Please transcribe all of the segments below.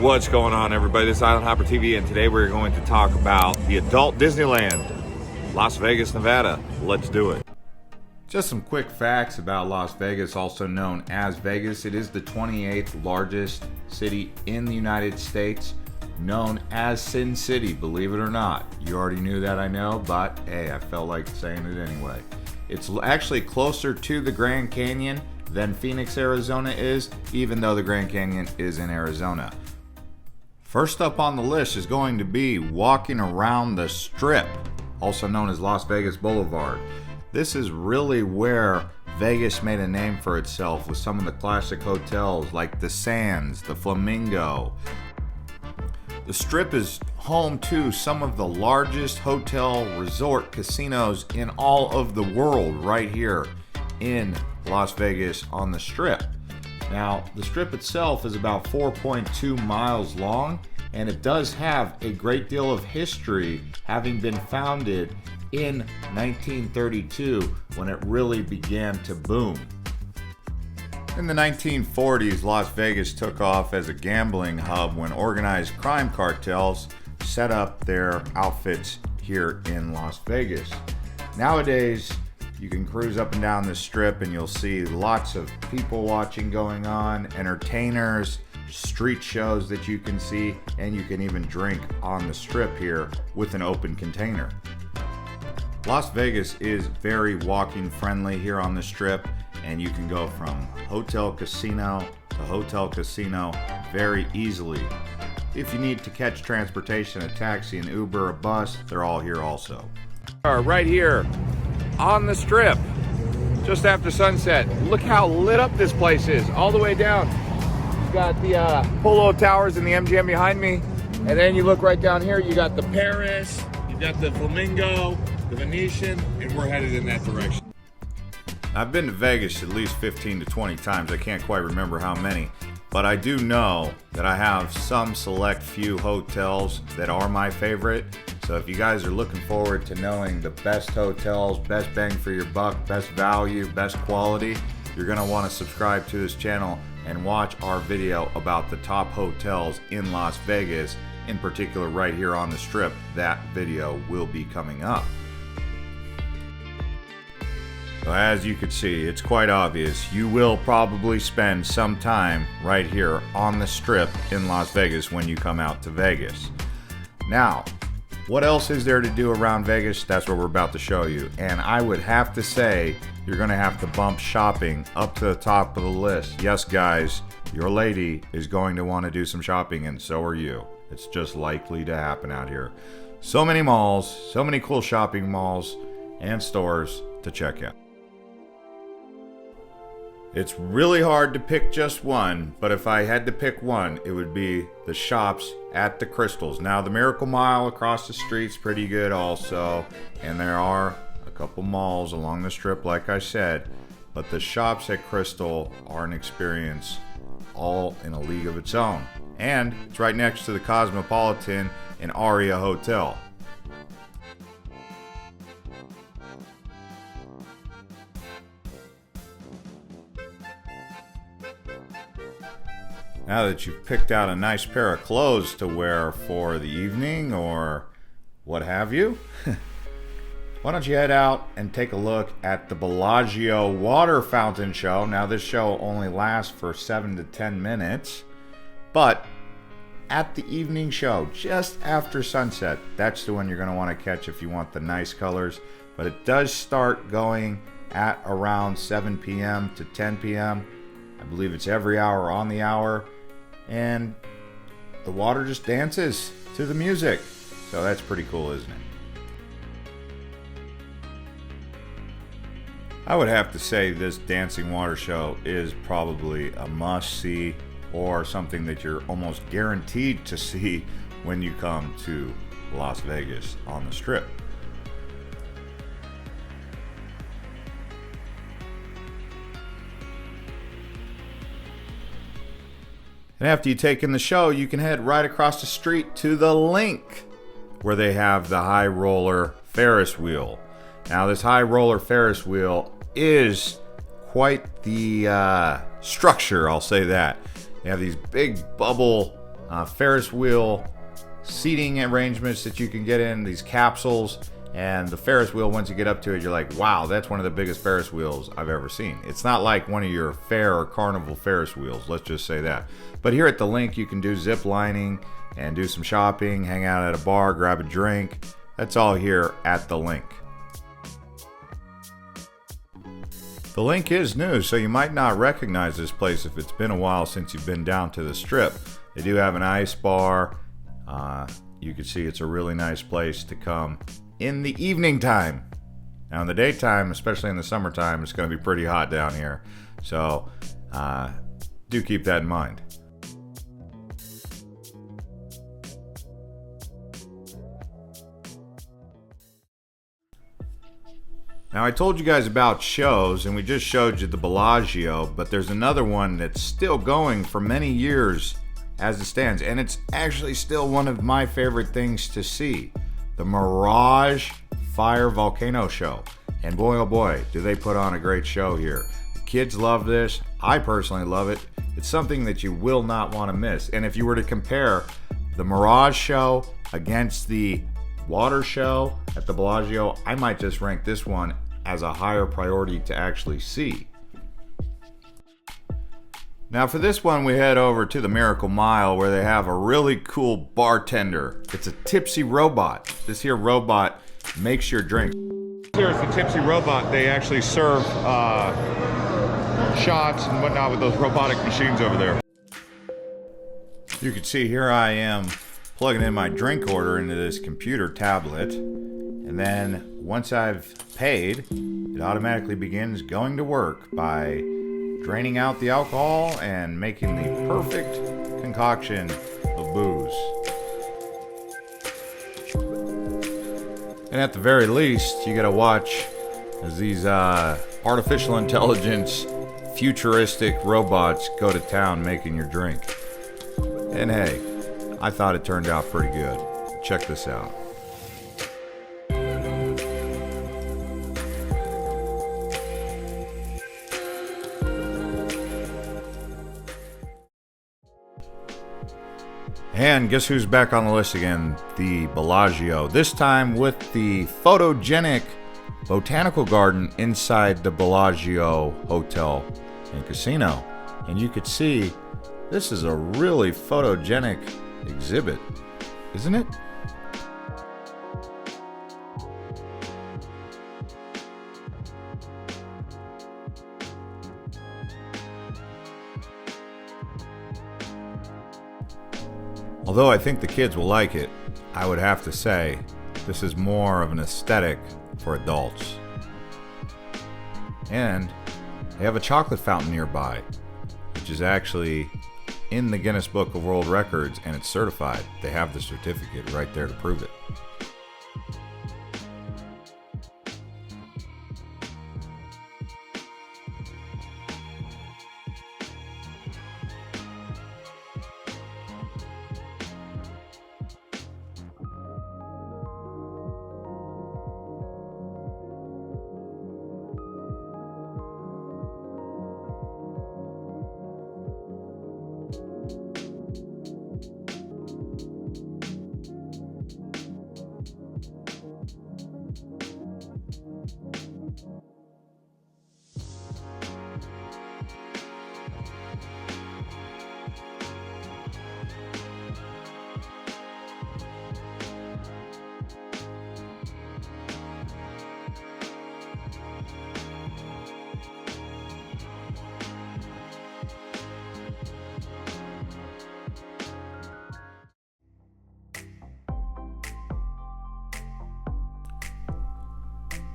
What's going on, everybody? This is Island Hopper TV, and today we're going to talk about the adult Disneyland, Las Vegas, Nevada. Let's do it. Just some quick facts about Las Vegas, also known as Vegas. It is the 28th largest city in the United States, known as Sin City, believe it or not. You already knew that, I know, but hey, I felt like saying it anyway. It's actually closer to the Grand Canyon than Phoenix, Arizona is, even though the Grand Canyon is in Arizona. First up on the list is going to be walking around the Strip, also known as Las Vegas Boulevard. This is really where Vegas made a name for itself with some of the classic hotels like the Sands, the Flamingo. The Strip is home to some of the largest hotel, resort, casinos in all of the world right here in Las Vegas on the Strip. Now, the Strip itself is about 4.2 miles long, and it does have a great deal of history, having been founded in 1932 when it really began to boom. In the 1940s, Las Vegas took off as a gambling hub when organized crime cartels set up their outfits here in Las Vegas. Nowadays, you can cruise up and down the Strip and you'll see lots of people watching going on, entertainers, street shows that you can see, and you can even drink on the Strip here with an open container. Las Vegas is very walking friendly here on the Strip, and you can go from hotel casino to hotel casino very easily. If you need to catch transportation, a taxi, an Uber, a bus, they're all here also. Right here on the Strip, just after sunset. Look how lit up this place is, all the way down. You've got the Polo Towers and the MGM behind me, and then you look right down here, you got the Paris, you got the Flamingo, the Venetian, and we're headed in that direction. I've been to Vegas at least 15 to 20 times. I can't quite remember how many, but I do know that I have some select few hotels that are my favorite. So if you guys are looking forward to knowing the best hotels, best bang for your buck, best value, best quality, you're going to want to subscribe to this channel and watch our video about the top hotels in Las Vegas, in particular right here on the Strip. That video will be coming up. So as you can see, it's quite obvious. You will probably spend some time right here on the Strip in Las Vegas when you come out to Vegas. Now, what else is there to do around Vegas? That's what we're about to show you. And I would have to say, you're gonna have to bump shopping up to the top of the list. Yes, guys, your lady is going to want to do some shopping, and so are you. It's just likely to happen out here. So many malls, so many cool shopping malls and stores to check out. It's really hard to pick just one, but if I had to pick one, it would be the shops at the Crystals. Now, the Miracle Mile across the street's pretty good also, and there are a couple malls along the Strip, like I said, but the shops at Crystal are an experience all in a league of its own. And it's right next to the Cosmopolitan and Aria Hotel. Now that you've picked out a nice pair of clothes to wear for the evening or what have you, why don't you head out and take a look at the Bellagio water fountain show. Now, this show only lasts for 7 to 10 minutes, but at the evening show, just after sunset, that's the one you're going to want to catch if you want the nice colors. But it does start going at around 7 p.m. to 10 p.m. I believe it's every hour on the hour, and the water just dances to the music. So that's pretty cool, isn't it? I would have to say this dancing water show is probably a must-see, or something that you're almost guaranteed to see when you come to Las Vegas on the Strip. And after you take in the show, you can head right across the street to the Link, where they have the high roller Ferris wheel. Now, this high roller Ferris wheel is quite the structure, I'll say that. They have these big bubble Ferris wheel seating arrangements that you can get in, these capsules. And the Ferris wheel, once you get up to it, you're like, wow, that's one of the biggest Ferris wheels I've ever seen. It's not like one of your fair or carnival Ferris wheels, let's just say that. But here at the link, you can do zip lining and do some shopping, hang out at a bar, grab a drink. That's all here at the link. The link is new, so you might not recognize this place if it's been a while since you've been down to the Strip. They do have an ice bar. You can see it's a really nice place to come in the evening time. Now in the daytime, especially in the summertime, it's going to be pretty hot down here. So do keep that in mind. Now I told you guys about shows, and we just showed you the Bellagio, but there's another one that's still going for many years as it stands, and it's actually still one of my favorite things to see. The Mirage Fire Volcano Show. And boy oh boy, do they put on a great show here. The kids love this. I personally love it. It's something that you will not want to miss. And if you were to compare the Mirage show against the water show at the Bellagio, I might just rank this one as a higher priority to actually see. Now for this one, we head over to the Miracle Mile, where they have a really cool bartender. It's a tipsy robot. This here robot makes your drink. Here's the tipsy robot. They actually serve shots and whatnot with those robotic machines over there. You can see here I am plugging in my drink order into this computer tablet. And then once I've paid, it automatically begins going to work by draining out the alcohol and making the perfect concoction of booze. And at the very least, you gotta watch as these artificial intelligence, futuristic robots go to town making your drink. And hey, I thought it turned out pretty good. Check this out. And guess who's back on the list again? The Bellagio. This time with the photogenic botanical garden inside the Bellagio Hotel and Casino. And you could see this is a really photogenic exhibit, isn't it? Although I think the kids will like it, I would have to say this is more of an aesthetic for adults. And they have a chocolate fountain nearby, which is actually in the Guinness Book of World Records, and it's certified. They have the certificate right there to prove it.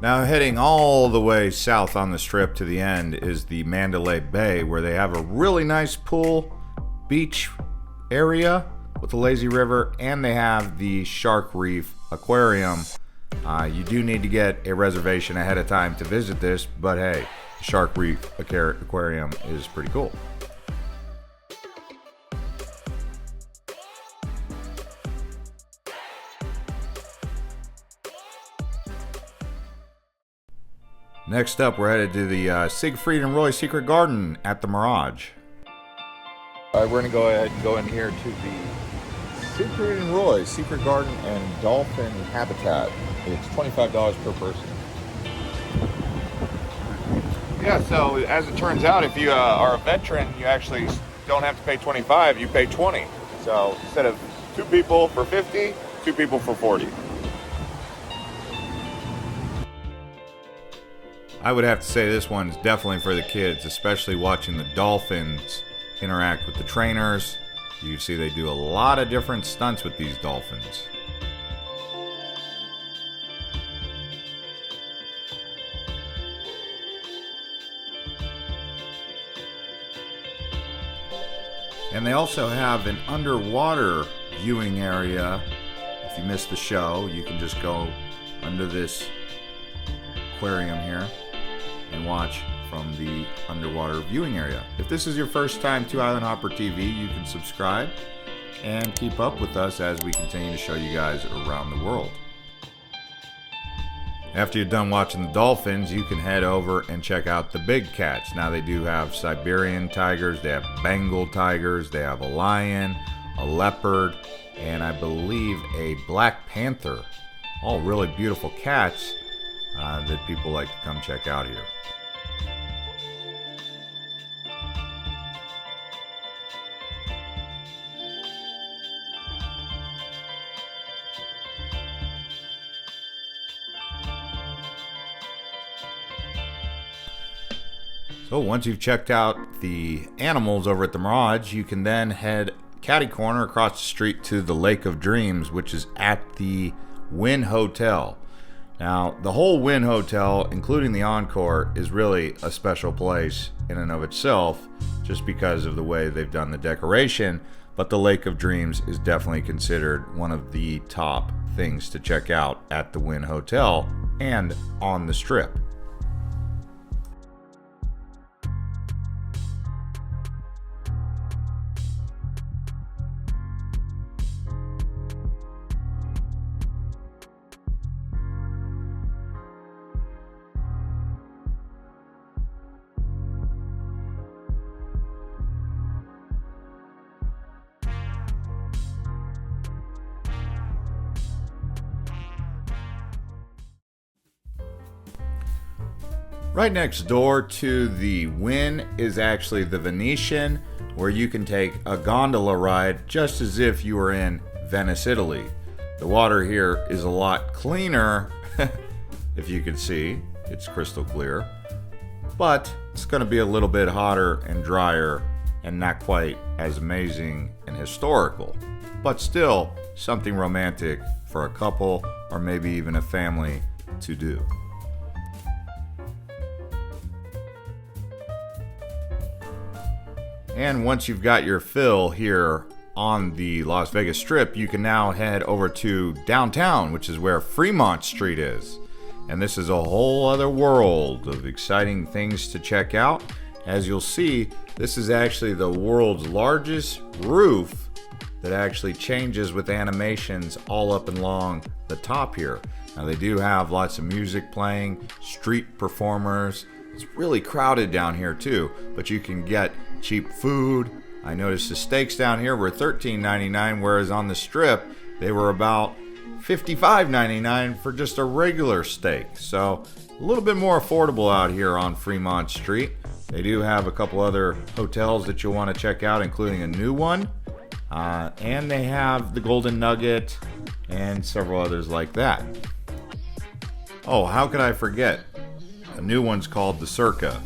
Now heading all the way south on the Strip to the end is the Mandalay Bay, where they have a really nice pool, beach area with a lazy river, and they have the Shark Reef Aquarium. You do need to get a reservation ahead of time to visit this, but hey, the Shark Reef Aquarium is pretty cool. Next up, we're headed to the Siegfried and Roy Secret Garden at the Mirage. All right, we're going to go ahead and go in here to the Siegfried and Roy, Secret Garden and Dolphin Habitat. It's $25 per person. Yeah, so as it turns out, if you are a veteran, you actually don't have to pay 25, you pay 20. So instead of 2 people for 50, 2 people for 40. I would have to say this one's definitely for the kids, especially watching the dolphins interact with the trainers. You see they do a lot of different stunts with these dolphins. And they also have an underwater viewing area. If you missed the show, you can just go under this aquarium here and watch from the underwater viewing area. If this is your first time to Island Hopper TV, you can subscribe and keep up with us as we continue to show you guys around the world. After you're done watching the dolphins, you can head over and check out the big cats. Now they do have Siberian tigers, they have Bengal tigers, they have a lion, a leopard, and I believe a black panther. All really beautiful cats that people like to come check out here. So once you've checked out the animals over at the Mirage, you can then head catty corner across the street to the Lake of Dreams, which is at the Wynn Hotel. Now, the whole Wynn Hotel, including the Encore, is really a special place in and of itself, just because of the way they've done the decoration. But the Lake of Dreams is definitely considered one of the top things to check out at the Wynn Hotel and on the Strip. Right next door to the Wynn is actually the Venetian, where you can take a gondola ride just as if you were in Venice, Italy. The water here is a lot cleaner, if you can see. It's crystal clear. But it's going to be a little bit hotter and drier and not quite as amazing and historical. But still something romantic for a couple or maybe even a family to do. And once you've got your fill here on the Las Vegas Strip, you can now head over to downtown, which is where Fremont Street is. And this is a whole other world of exciting things to check out. As you'll see, this is actually the world's largest roof that actually changes with animations all up and along the top here. Now they do have lots of music playing, street performers. It's really crowded down here too, but you can get cheap food. I noticed the steaks down here were $13.99, whereas on the Strip they were about $55.99 for just a regular steak. So a little bit more affordable out here on Fremont Street. They do have a couple other hotels that you'll want to check out, including a new one. And they have the Golden Nugget and several others like that. Oh, how could I forget? A new one's called the Circa.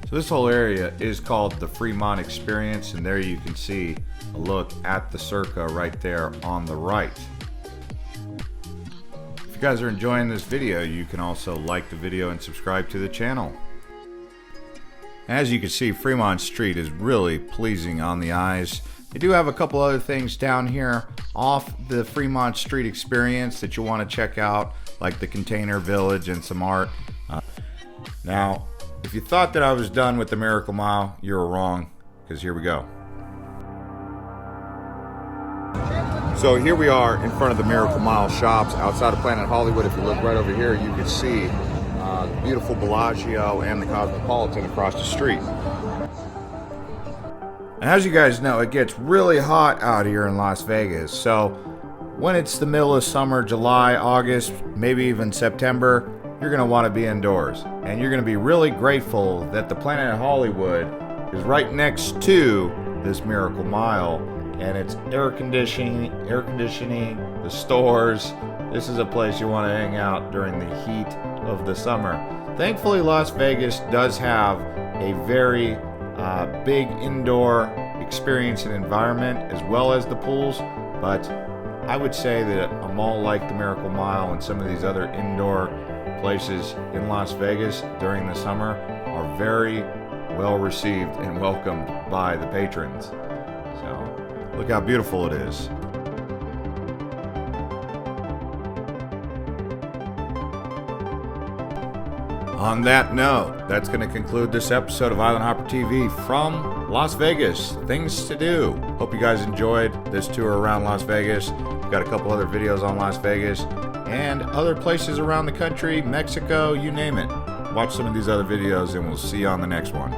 So this whole area is called the Fremont Experience, and there you can see a look at the Circa right there on the right. If you guys are enjoying this video, you can also like the video and subscribe to the channel. As you can see, Fremont Street is really pleasing on the eyes. They do have a couple other things down here off the Fremont Street Experience that you want to check out, like the Container Village and some art. Now, if you thought that I was done with the Miracle Mile, you were wrong, because here we go. So here we are in front of the Miracle Mile shops outside of Planet Hollywood. If you look right over here, you can see the beautiful Bellagio and the Cosmopolitan across the street. As you guys know, it gets really hot out here in Las Vegas, so when it's the middle of summer, July, August, maybe even September, you're going to want to be indoors. And you're going to be really grateful that the Planet Hollywood is right next to this Miracle Mile, and it's air conditioning, the stores. This is a place you want to hang out during the heat of the summer. Thankfully, Las Vegas does have a very big indoor experience and environment, as well as the pools, but I would say that a mall like the Miracle Mile and some of these other indoor places in Las Vegas during the summer are very well received and welcomed by the patrons. So look how beautiful it is. On that note, that's going to conclude this episode of Island Hopper TV from Las Vegas. Things to do. Hope you guys enjoyed this tour around Las Vegas. We've got a couple other videos on Las Vegas and other places around the country, Mexico, you name it. Watch some of these other videos and we'll see you on the next one.